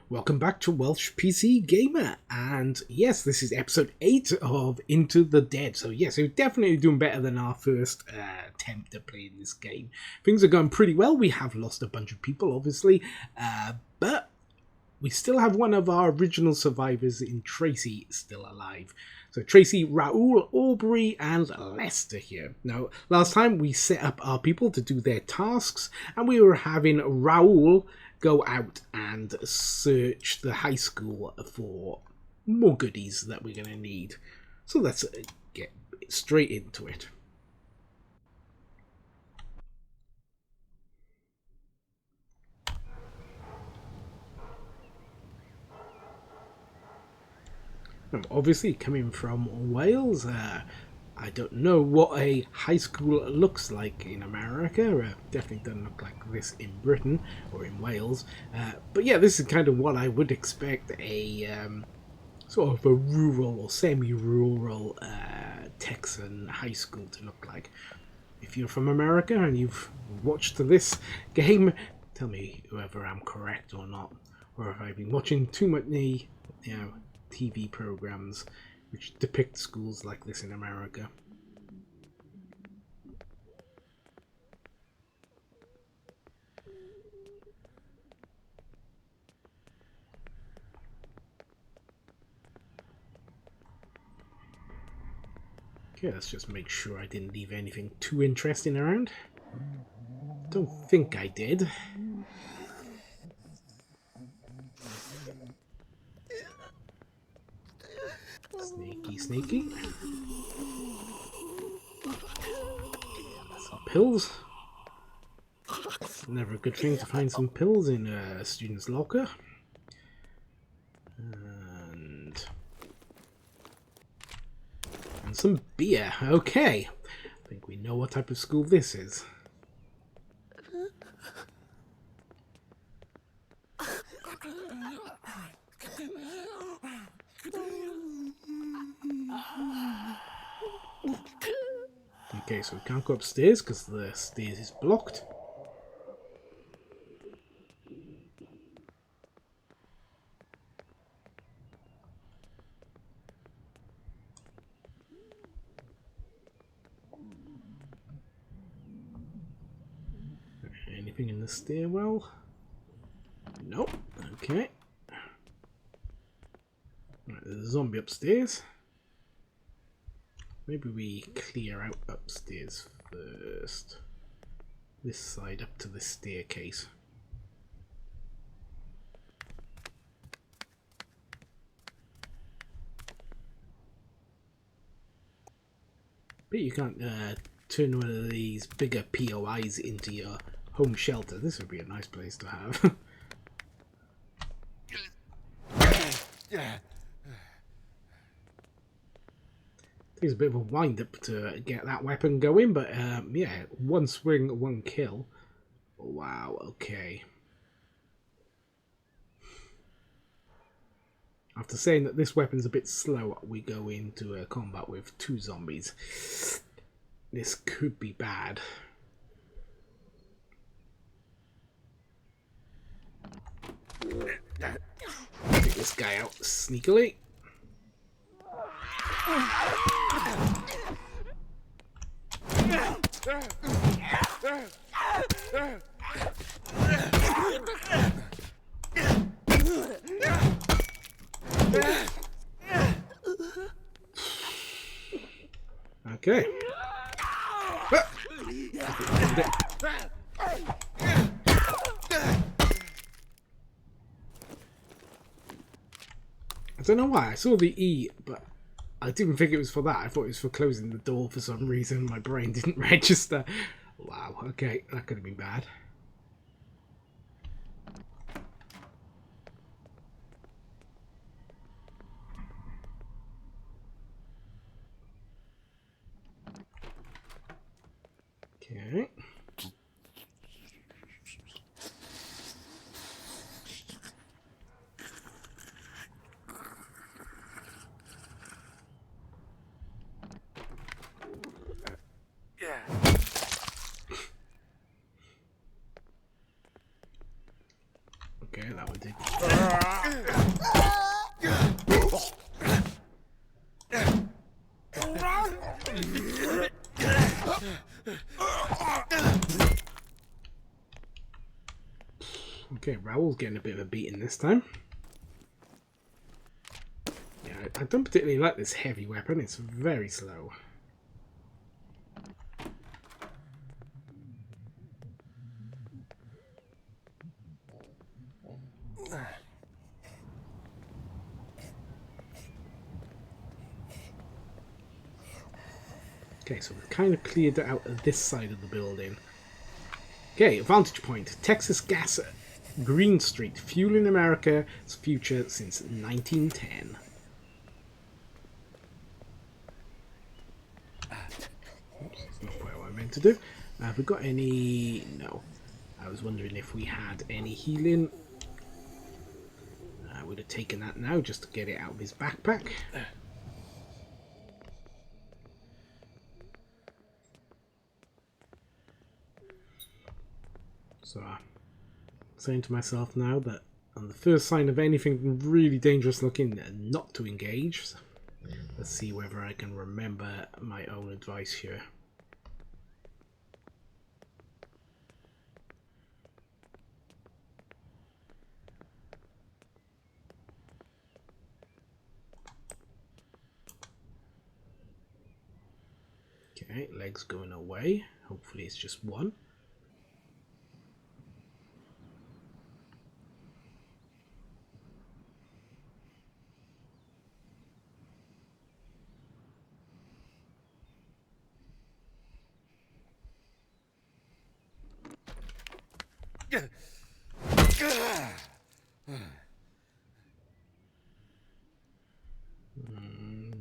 Welcome back to Welsh PC Gamer, and yes, this is episode 8 of Into the Dead. So yes, we're definitely doing better than our first attempt at playing this game. Things are going pretty well. We have lost a bunch of people, obviously, but we still have one of our original survivors in Tracy still alive. So Tracy, Raoul, Aubrey, and Lester here. Now, last time we set up our people to do their tasks, and we were having Raoul go out and search the high school for more goodies that we're going to need. So let's get straight into it. Obviously, coming from Wales, I don't know what a high school looks like in America. Definitely doesn't look like this in Britain or in Wales. But yeah, this is kind of what I would expect a sort of a rural or semi-rural Texan high school to look like. If you're from America and you've watched this game, tell me whether I'm correct or not, or if I've been watching too many, TV programs which depict schools like this in America. Okay, let's just make sure I didn't leave anything too interesting around. Don't think I did. Sneaky, sneaky. Some pills. Never a good thing to find some pills in a student's locker. And some beer. Okay. I think we know what type of school this is. Okay, so we can't go upstairs because the stairs is blocked. Anything in the stairwell? Nope. Okay. Right, there's a zombie upstairs. Maybe we clear out upstairs first. This side up to the staircase. But you can't turn one of these bigger POIs into your home shelter. This would be a nice place to have. Takes a bit of a wind up to get that weapon going, but yeah, one swing, one kill. Wow, okay. After saying that this weapon's a bit slow, we go into combat with 2 zombies. This could be bad. Take this guy out sneakily. Okay. I don't know why I saw the E, but I didn't think it was for that. I thought it was for closing the door for some reason. My brain didn't register. Wow, okay, that could have been bad. Okay. Okay, that one did Okay, Raoul's getting a bit of a beating this time. Yeah, I don't particularly like this heavy weapon. It's very slow. Okay, so we've kind of cleared out of this side of the building. Okay, vantage point. Texas Gas Green Street, fueling America's future since 1910. Oops, that's not quite what I meant to do. Have we got any... No. I was wondering if we had any healing. I would have taken that now just to get it out of his backpack. So I'm saying to myself now that on the first sign of anything really dangerous looking, not to engage. So let's see whether I can remember my own advice here. Okay, legs going away. Hopefully it's just one.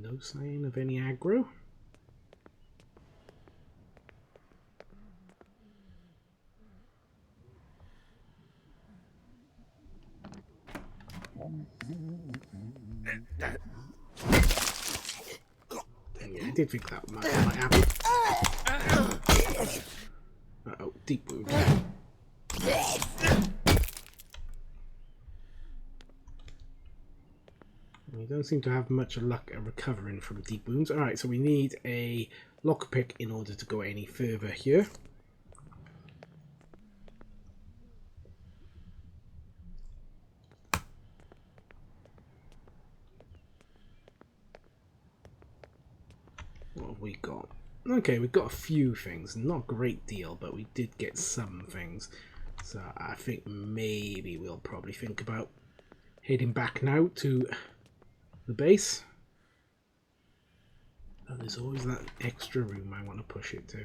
No sign of any aggro. Yeah, I did think that might happen. Uh-oh, deep wound. We don't seem to have much luck at recovering from deep wounds. Alright, so we need a lockpick in order to go any further here. What have we got? Okay, we've got a few things. Not a great deal, but we did get some things. So I think maybe we'll probably think about heading back now to the base. Oh, there's always that extra room I want to push it to.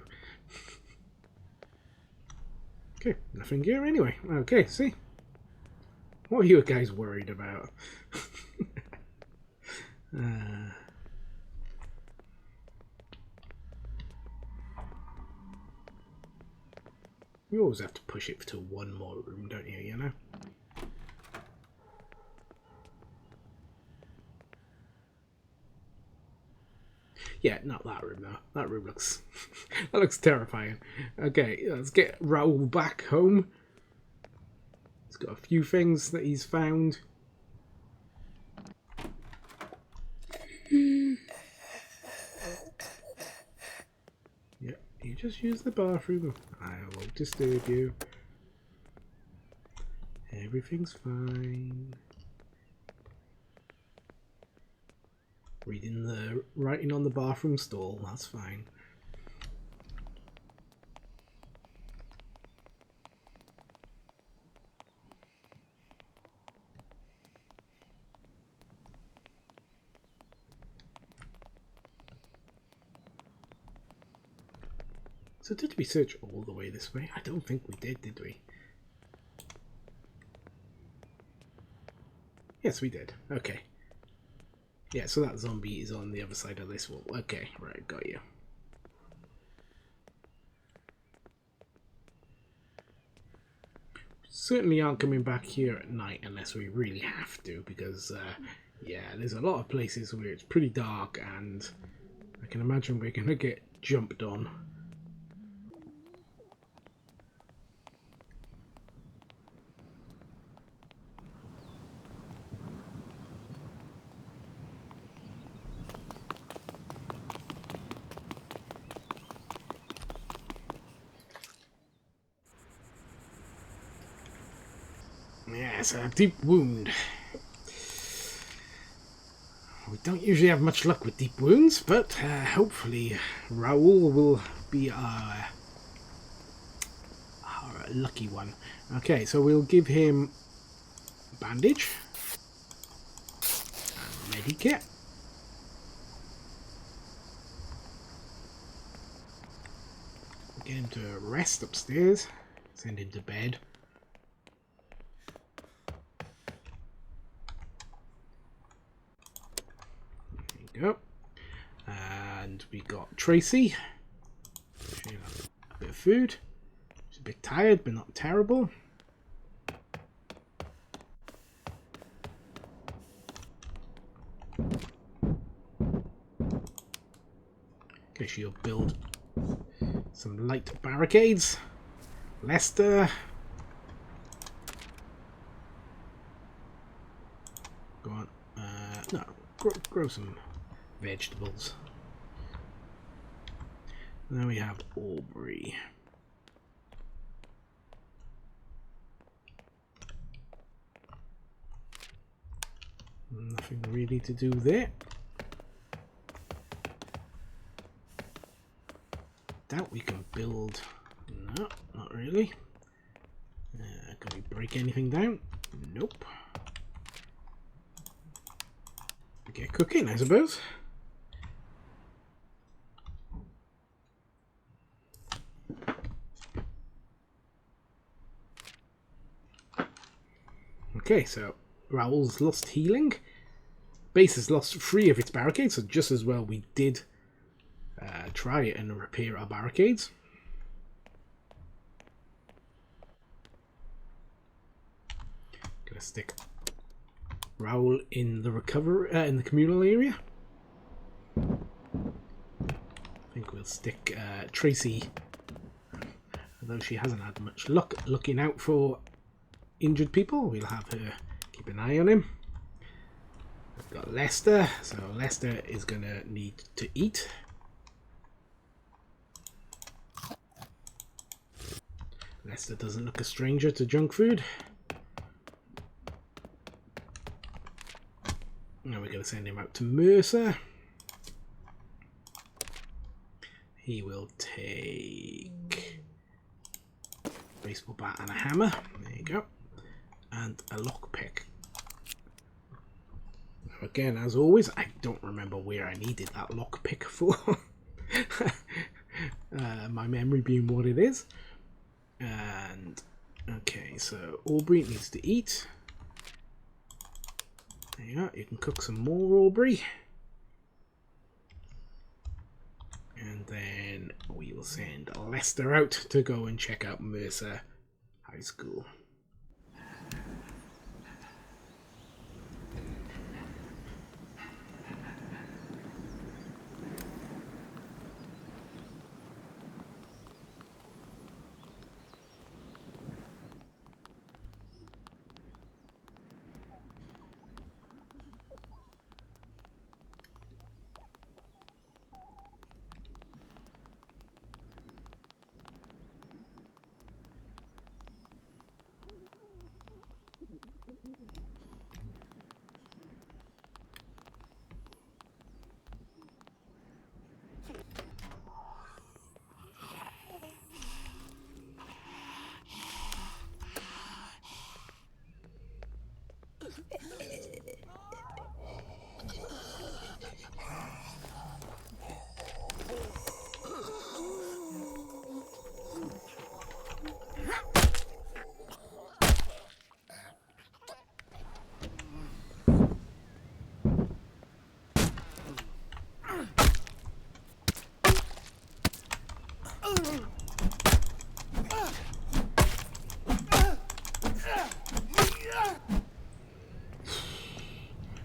Okay, nothing here anyway. Okay, see? What are you guys worried about? You always have to push it to one more room, don't you, you know? Yeah, not that room though. That room looks that looks terrifying. Okay, let's get Raoul back home. He's got a few things that he's found. Yeah, you just use the bathroom. I won't disturb you. Everything's fine. Reading the writing on the bathroom stall, that's fine. So did we search all the way this way? I don't think we did we? Yes, we did. Okay. Yeah, so that zombie is on the other side of this wall. Okay, right, got you. Certainly aren't coming back here at night unless we really have to, because, yeah, there's a lot of places where it's pretty dark and I can imagine we're going to get jumped on. Yes, a deep wound. We don't usually have much luck with deep wounds, but hopefully Raoul will be our lucky one. Okay, so we'll give him bandage and medikit. Get him to rest upstairs. Send him to bed. There you go. And we got Tracy. She'll have a bit of food. She's a bit tired, but not terrible. Okay, she'll build some light barricades. Lester. Go on. No, grow some vegetables. Then we have Aubrey. Nothing really to do there. Doubt we can build. No, not really. Can we break anything down? Nope. Get cooking, I suppose. Okay, so Raoul's lost healing. Base has lost 3 of its barricades, so just as well we did try and repair our barricades. Gonna stick Raoul in the in the communal area. I think we'll stick Tracy, although she hasn't had much luck looking out for injured people. We'll have her keep an eye on him. We've got Lester, so Lester is gonna need to eat. Lester doesn't look a stranger to junk food. Now we're going to send him out to Mercer. He will take a baseball bat and a hammer. There you go. And a lockpick. Again, as always, I don't remember where I needed that lockpick for. My memory being what it is. And okay, so Aubrey needs to eat. There you go, you can cook some more, Aubrey. And then we will send Lester out to go and check out Mercer High School.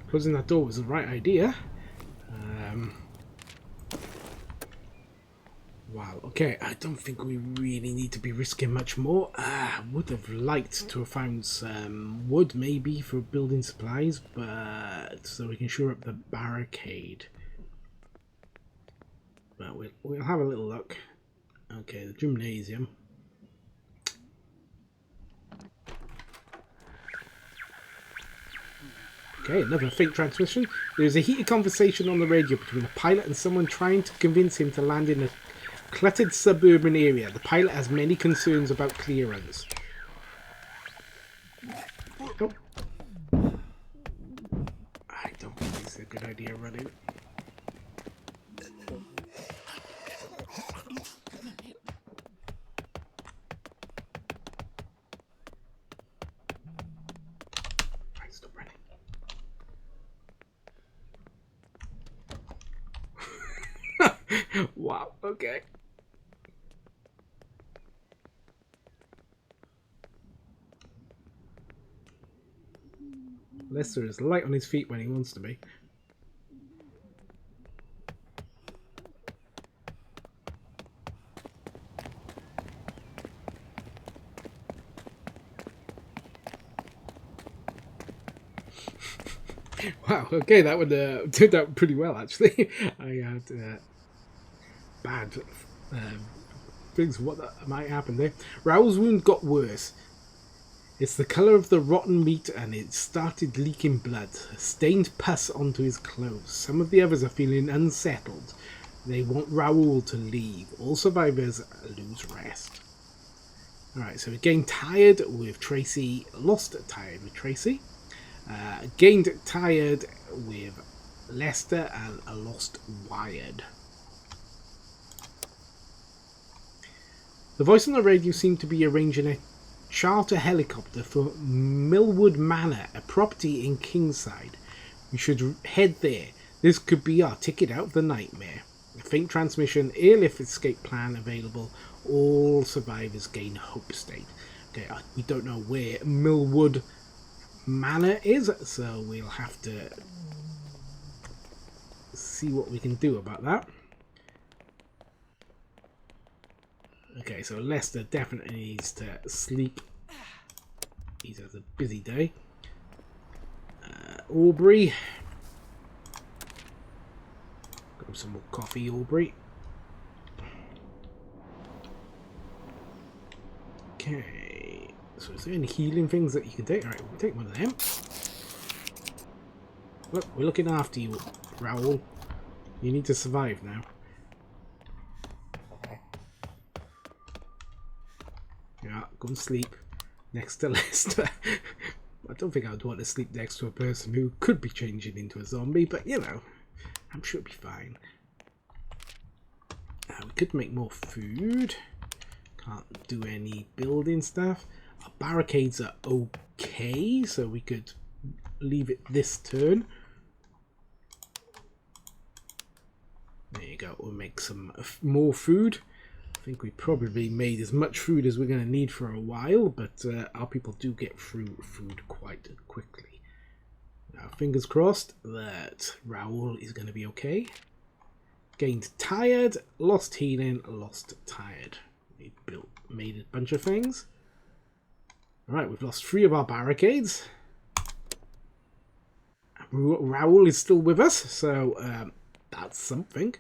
Closing that door was the right idea. Wow, okay, I don't think we really need to be risking much more. Would have liked to have found some wood maybe for building supplies, but so we can shore up the barricade. But we'll have a little look. Okay, the gymnasium. Okay, another fake transmission. There's a heated conversation on the radio between a pilot and someone trying to convince him to land in a cluttered suburban area. The pilot has many concerns about clearance. Oh. I don't think it's a good idea running. Right, stop running. Wow, okay. Lester is light on his feet when he wants to be. Wow, okay, that would turned out pretty well, actually. I had bad things what might happen there. Raoul's wound got worse. It's the colour of the rotten meat and it started leaking blood. Stained pus onto his clothes. Some of the others are feeling unsettled. They want Raoul to leave. All survivors lose rest. Alright, so we gained tired with Tracy. Lost tired with Tracy. Gained tired with Lester and lost wired. The voice on the radio seemed to be arranging a charter helicopter for Millwood Manor, a property in Kingside. We should head there. This could be our ticket out of the nightmare. A faint transmission, airlift escape plan available. All survivors gain hope state. Okay, we don't know where Millwood Manor is, so we'll have to see what we can do about that. Okay, so Lester definitely needs to sleep. He's had a busy day. Aubrey. Got some more coffee, Aubrey. Okay. So is there any healing things that you can take? Alright, we'll take one of them. Look, we're looking after you, Raoul. You need to survive now. Yeah, go and sleep next to Lester. I don't think I'd want to sleep next to a person who could be changing into a zombie, but you know, I'm sure it'll be fine. We could make more food. Can't do any building stuff. Our barricades are okay, so we could leave it this turn. There you go. We'll make some more food. I think we probably made as much food as we're going to need for a while, but our people do get through food quite quickly. Now, fingers crossed that Raoul is going to be okay. Gained tired, lost healing, lost tired. We made a bunch of things. Alright, we've lost 3 of our barricades. Raoul is still with us, so that's something.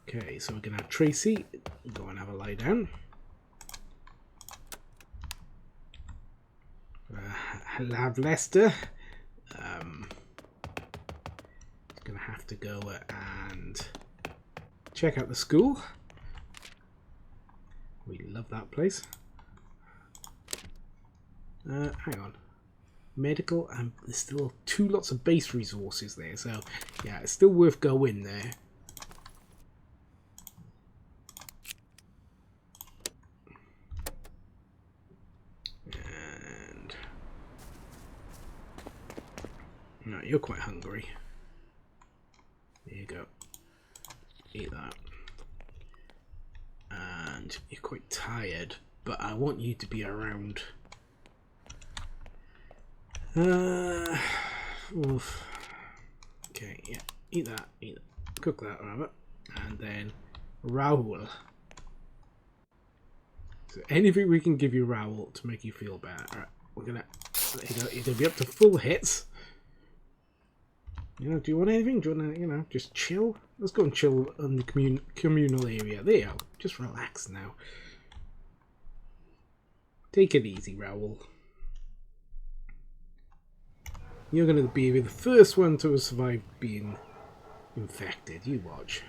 Okay, so we're going to have Tracy go and have a lie down. I'll have Lester. Going to have to go and check out the school. We love that place. Hang on. Medical, and there's still 2 lots of base resources there, so yeah, it's still worth going there. No, you're quite hungry. There you go. Eat that. And you're quite tired, but I want you to be around. Oof. Okay, yeah. Eat that. Eat that. Cook that, rather. And then Raoul. So anything we can give you, Raoul, to make you feel better. Alright, we're gonna. There you go. You're gonna be up to full hits. You know, do you want anything? Do you want to, you know, just chill? Let's go and chill in the communal area. There you go. Just relax now. Take it easy, Raoul. You're going to be the first one to survive being infected. You watch.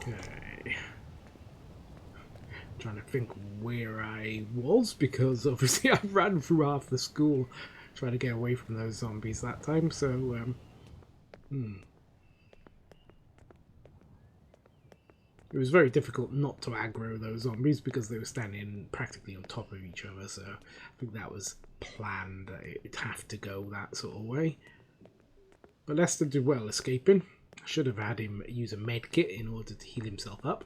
Okay. Trying to think where I was, because obviously I ran through half the school trying to get away from those zombies that time, so it was very difficult not to aggro those zombies because they were standing practically on top of each other, so I think that was planned, that it'd have to go that sort of way. But Lester did well escaping. I should have had him use a med kit in order to heal himself up.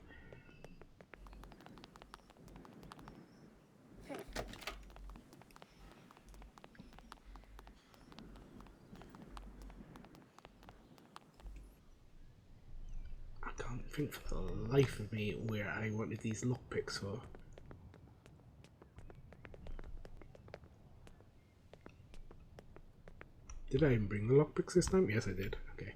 I can't think for the life of me where I wanted these lockpicks for. Did I even bring the lockpicks this time? Yes, I did. Okay.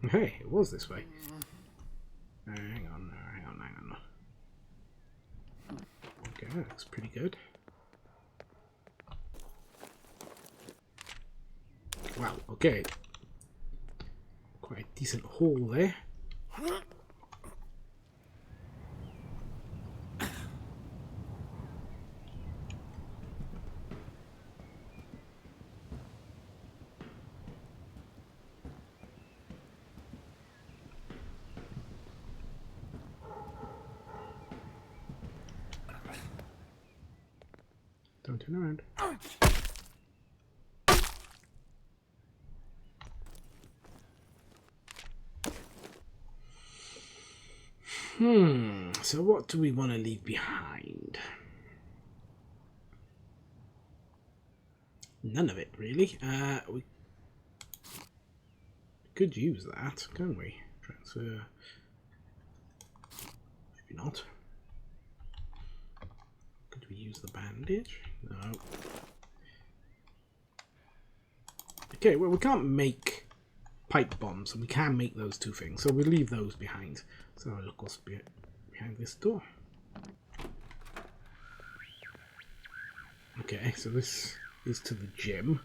Hey, it was this way. Hang on. Okay, that looks pretty good. Wow, okay. Quite a decent hole there. Don't turn around. So what do we want to leave behind? None of it, really. We could use that, can't we? Transfer. Maybe not. Could we use the bandage? No. Okay, well, we can't make pipe bombs, and we can make those two things, so we'll leave those behind. So look what's behind this door. Okay, so this is to the gym.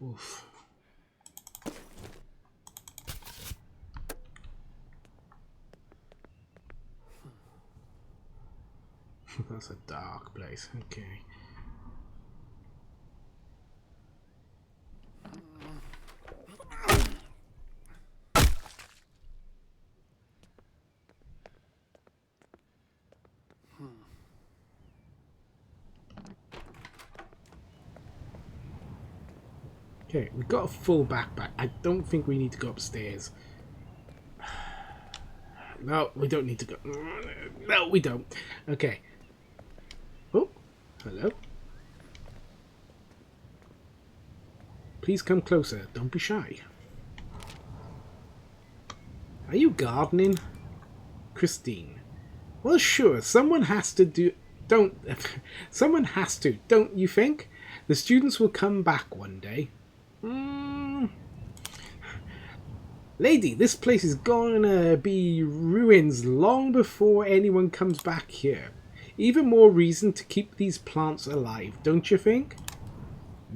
Oof. That's a dark place. Okay. Okay, we've got a full backpack. I don't think we need to go upstairs. No, we don't need to go. No, we don't. Okay. Oh, hello. Please come closer. Don't be shy. Are you gardening? Christine. Well, sure. Someone has to do... Someone has to, don't you think? The students will come back one day. Lady, this place is gonna be ruins long before anyone comes back here. Even more reason to keep these plants alive, don't you think?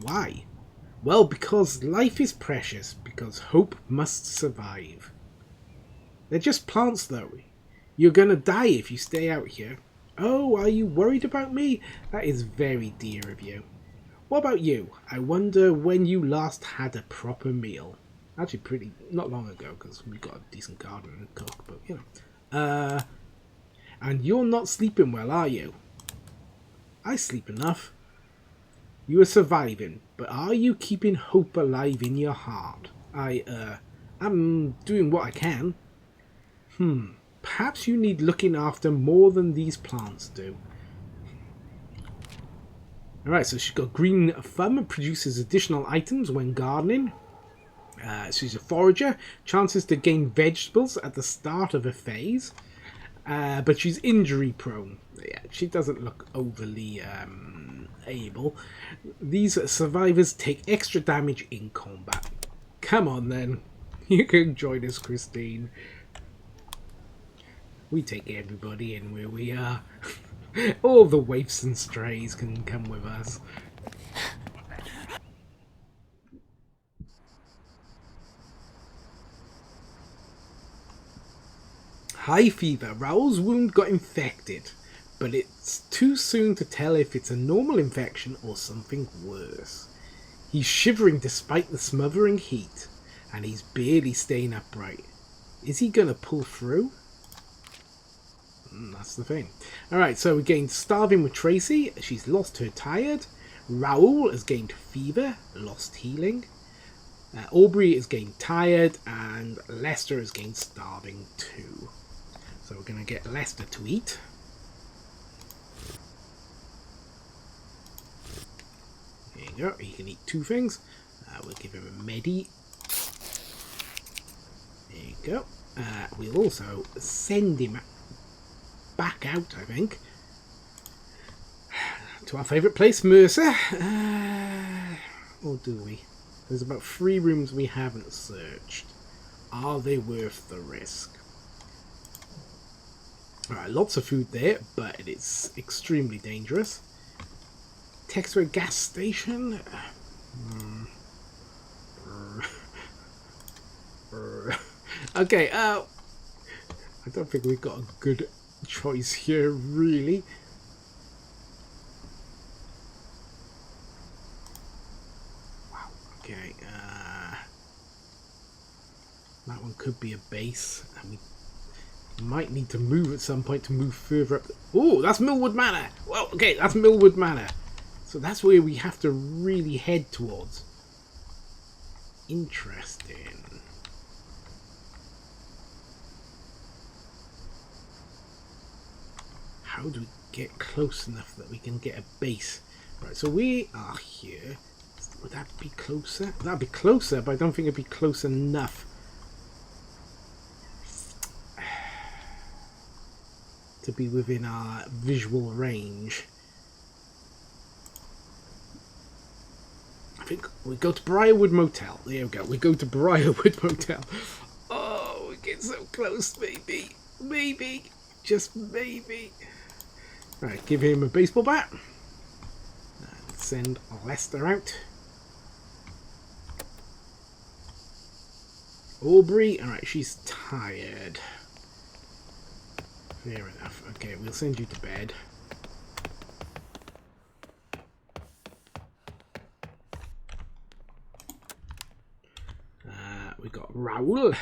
Why? Well, because life is precious, because hope must survive. They're just plants, though. You're gonna die if you stay out here. Oh, are you worried about me? That is very dear of you. What about you? I wonder when you last had a proper meal. Actually, not long ago, because we got a decent garden and cook, but you know. And you're not sleeping well, are you? I sleep enough. You are surviving, but are you keeping hope alive in your heart? I'm doing what I can. Perhaps you need looking after more than these plants do. Alright, so she's got green thumb. It produces additional items when gardening. She's a forager. Chances to gain vegetables at the start of a phase. But she's injury prone. Yeah, she doesn't look overly able. These survivors take extra damage in combat. Come on then. You can join us, Christine. We take everybody in where we are. All the waifs and strays can come with us. High fever. Raoul's wound got infected, but it's too soon to tell if it's a normal infection or something worse. He's shivering despite the smothering heat, and he's barely staying upright. Is he gonna pull through? That's the thing. Alright, so we gained starving with Tracy. She's lost her tired. Raoul has gained fever, lost healing. Aubrey has gained tired, and Lester has gained starving too. So we're going to get Lester to eat. There you go. He can eat 2 things. We'll give him a Medi. There you go. We'll also send him back out, I think, to our favourite place, Mercer. Or do we? There's about 3 rooms we haven't searched. Are they worth the risk? Alright, lots of food there, but it's extremely dangerous. Textway gas station. Okay, I don't think we've got a good choice here, really. Wow, okay, that one could be a base, and we might need to move at some point to move further up. Oh, that's Millwood Manor! Well, okay, that's Millwood Manor. So that's where we have to really head towards. Interesting. How do we get close enough that we can get a base? Right, so we are here. Would that be closer? That'd be closer, but I don't think it'd be close enough to be within our visual range. I think we go to Briarwood Motel. There we go. We go to Briarwood Motel. Oh, we get so close, maybe. Maybe. Just maybe. Right, give him a baseball bat. And send Lester out. Aubrey. Alright, she's tired. Fair enough. Okay, we'll send you to bed. We got Raoul.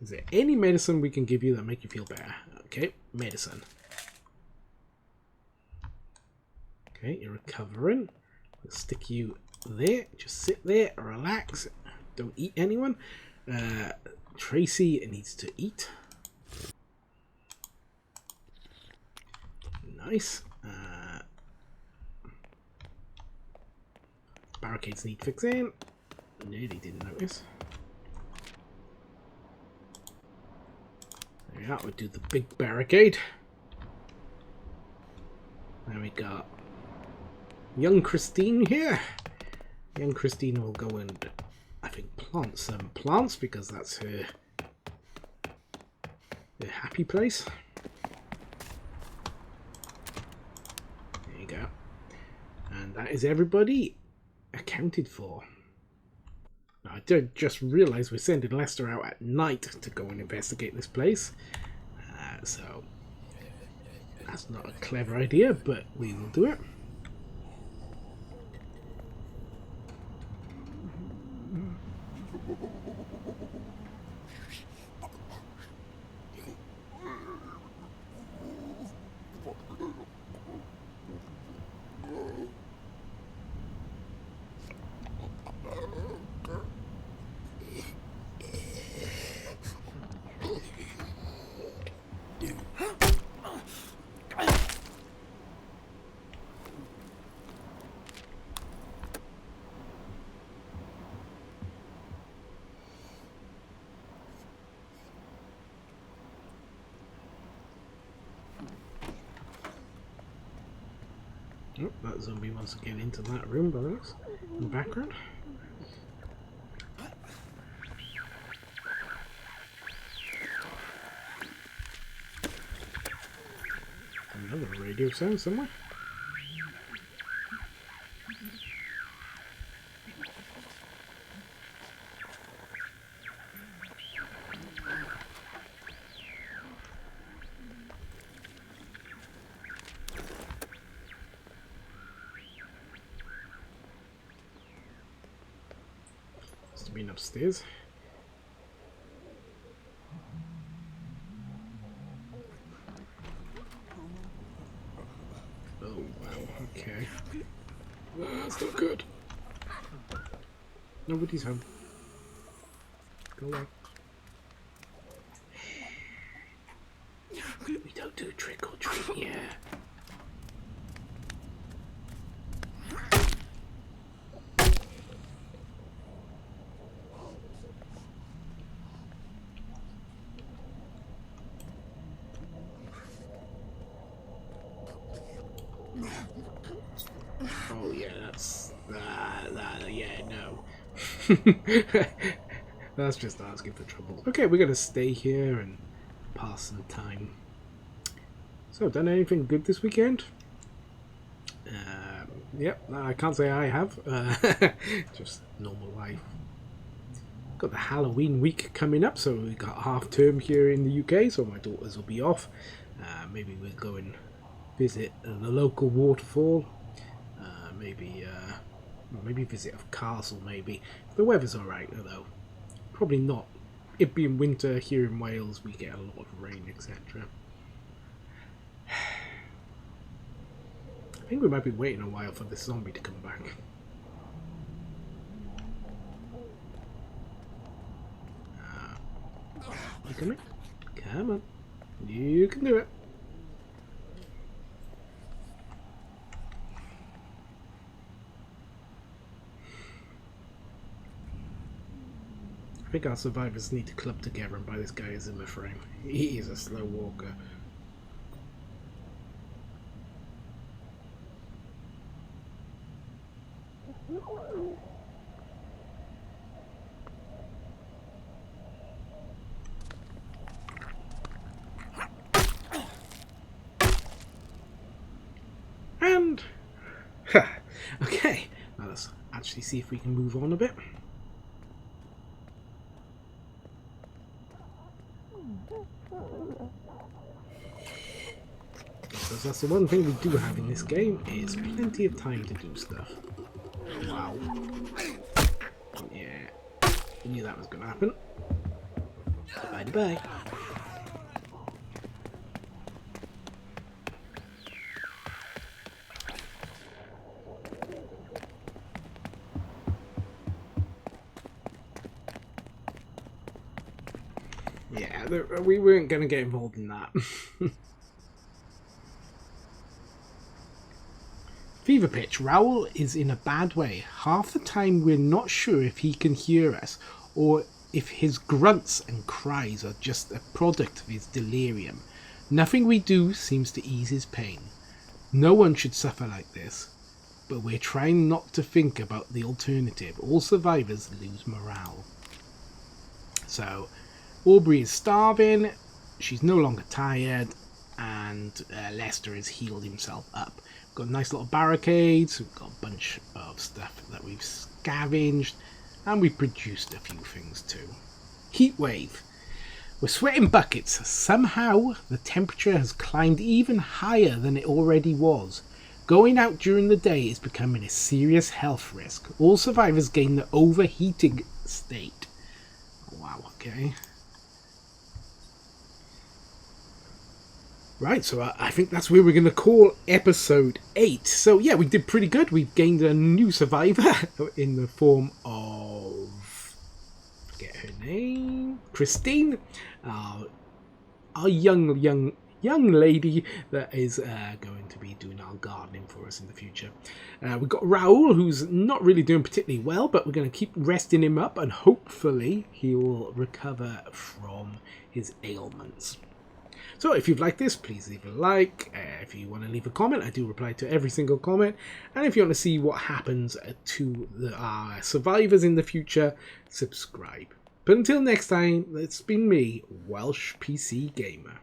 Is there any medicine we can give you that make you feel better? Okay, medicine. Okay, you're recovering. We'll stick you there. Just sit there, relax. Don't eat anyone. Tracy needs to eat. Nice. Barricades need fixing. Nearly didn't notice. There we are. We'll do the big barricade. There we go. Young Christine here. Young Christine will go and, I think, plant some plants because that's her happy place. There you go. And that is everybody accounted for. Now, I did just realise we're sending Lester out at night to go and investigate this place. So that's not a clever idea, but we will do it. Oh, that zombie wants to get into that room, by the looks, in the background. Another radio sound somewhere. Must have been upstairs. Oh wow, okay. That's not good. Nobody's home. Go away. We don't do trick or treat, yeah. Oh yeah, that's yeah, no. That's just asking for trouble. Okay, we're gonna stay here and pass some time. So, done anything good this weekend? Yep, I can't say I have. Just normal life. Got the Halloween week coming up, so we've got half term here in the UK, so my daughters will be off. Maybe we'll go and visit the local waterfall. Maybe visit a castle, maybe. If the weather's alright, though. Probably not. It being winter here in Wales, we get a lot of rain, etc. I think we might be waiting a while for this zombie to come back. You coming? Come on. You can do it. I think our survivors need to club together and buy this guy a Zimmer frame. He is a slow walker. And... okay, now let's actually see if we can move on a bit. Because that's the one thing we do have in this game, is plenty of time to do stuff. Wow. Yeah. I knew that was going to happen. Bye-bye. Yeah, we weren't going to get involved in that. Fever pitch. Raoul is in a bad way. Half the time we're not sure if he can hear us or if his grunts and cries are just a product of his delirium. Nothing we do seems to ease his pain. No one should suffer like this, but we're trying not to think about the alternative. All survivors lose morale. So, Aubrey is starving, she's no longer tired, and Lester has healed himself up. We've got nice little barricades, we've got a bunch of stuff that we've scavenged, and we've produced a few things too. Heat wave. We're sweating buckets. Somehow the temperature has climbed even higher than it already was. Going out during the day is becoming a serious health risk. All survivors gain the overheating state. Wow, okay. Right, so I think that's where we're going to call episode 8. So yeah, we did pretty good. We've gained a new survivor in the form of... forget her name. Christine. Our young lady that is going to be doing our gardening for us in the future. We've got Raoul, who's not really doing particularly well, but we're going to keep resting him up and hopefully he will recover from his ailments. So if you've liked this, please leave a like. If you want to leave a comment, I do reply to every single comment. And if you want to see what happens to our survivors in the future, subscribe. But until next time, it's been me, Welsh PC Gamer.